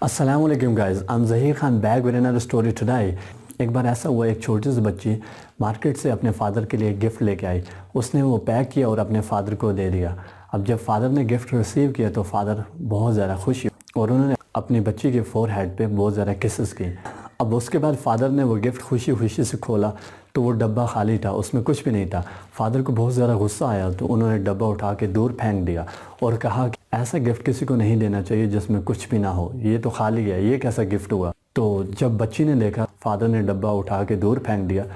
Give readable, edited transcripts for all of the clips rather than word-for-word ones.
Assalamualaikum guys, I'm Zaheer Khan back with another story today। एक बार ऐसा हुआ, एक छोटी सी बच्ची मार्केट से अपने फ़ादर के लिए गिफ्ट लेके आई। उसने वो पैक किया और अपने फ़ादर को दे दिया। अब जब फ़ादर ने गिफ्ट रिसीव किया तो फ़ादर बहुत ज़्यादा खुश हुए और उन्होंने अपनी बच्ची के फोरहेड पे बहुत ज़्यादा किसेस की। अब उसके बाद फ़ादर ने वो गिफ्ट खुशी खुशी से खोला तो वो डब्बा खाली था, उसमें कुछ भी नहीं था। फ़ादर को बहुत ज़्यादा गुस्सा आया तो उन्होंने डब्बा उठा के दूर फेंक दिया और कहा कि ऐसा गिफ्ट किसी को नहीं देना चाहिए जिसमें कुछ भी ना हो, ये तो खाली है, ये कैसा गिफ्ट हुआ। तो जब बच्ची ने देखा फ़ादर ने डब्बा उठा के दूर फेंक दिया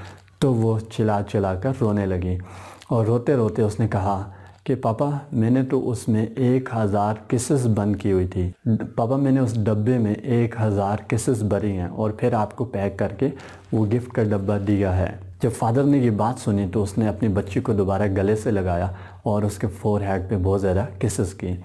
तो वो चिल्ला चिल्ला कर रोने लगी और रोते रोते उसने कहा कि पापा मैंने तो उसमें 1000 किसेस बंद की हुई थी, पापा मैंने उस डब्बे में 1000 किसेस भरी हैं और फिर आपको पैक करके वो गिफ्ट का डब्बा दिया है। जब फ़ादर ने ये बात सुनी तो उसने अपनी बच्ची को दोबारा गले से लगाया और उसके फोरहेड पे बहुत ज़्यादा किसेस की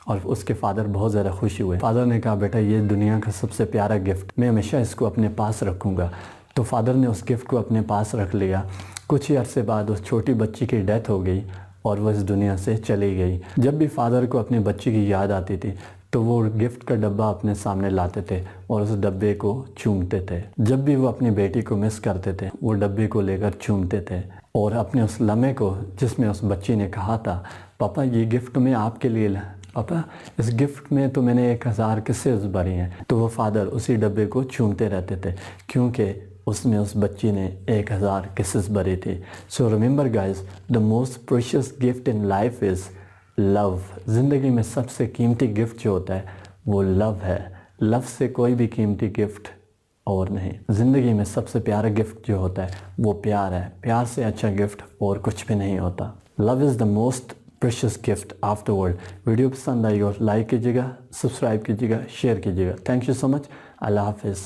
और उसके फ़ादर बहुत ज़्यादा खुशी हुए। फ़ादर ने कहा बेटा ये दुनिया का सबसे प्यारा गिफ्ट, मैं हमेशा इसको अपने पास रखूँगा। तो फ़ादर ने उस गिफ्ट को अपने पास रख लिया। कुछ ही अरसे बाद उस छोटी बच्ची की डेथ हो गई और वह इस दुनिया से चली गई। जब भी फ़ादर को अपनी बच्ची की याद आती थी तो वो गिफ्ट का डब्बा अपने सामने लाते थे और उस डब्बे को चूमते थे। जब भी वो अपनी बेटी को मिस करते थे वो डब्बे को लेकर चूमते थे और अपने उस लम्हे को जिसमें उस बच्ची ने कहा था पापा ये गिफ्ट मैं आपके लिए पापा इस गिफ्ट में तो मैंने 1000 किसेस भरी हैं, तो वो फ़ादर उसी डब्बे को चूमते रहते थे क्योंकि उसमें उस बच्ची ने 1000 किसेस भरी थी। So remember guys, the most precious gift in life is love. ज़िंदगी में सबसे कीमती गिफ्ट जो होता है वो लव है। लव से कोई भी कीमती गिफ्ट और नहीं। ज़िंदगी में सबसे प्यारा गिफ्ट जो होता है वो प्यार है। प्यार से अच्छा गिफ्ट और कुछ भी नहीं होता। Love is the most precious gift of the world. Video पसंद आई और लाइक कीजिएगा, सब्सक्राइब कीजिएगा, शेयर कीजिएगा। Thank you so much. अल्लाह हाफिज़।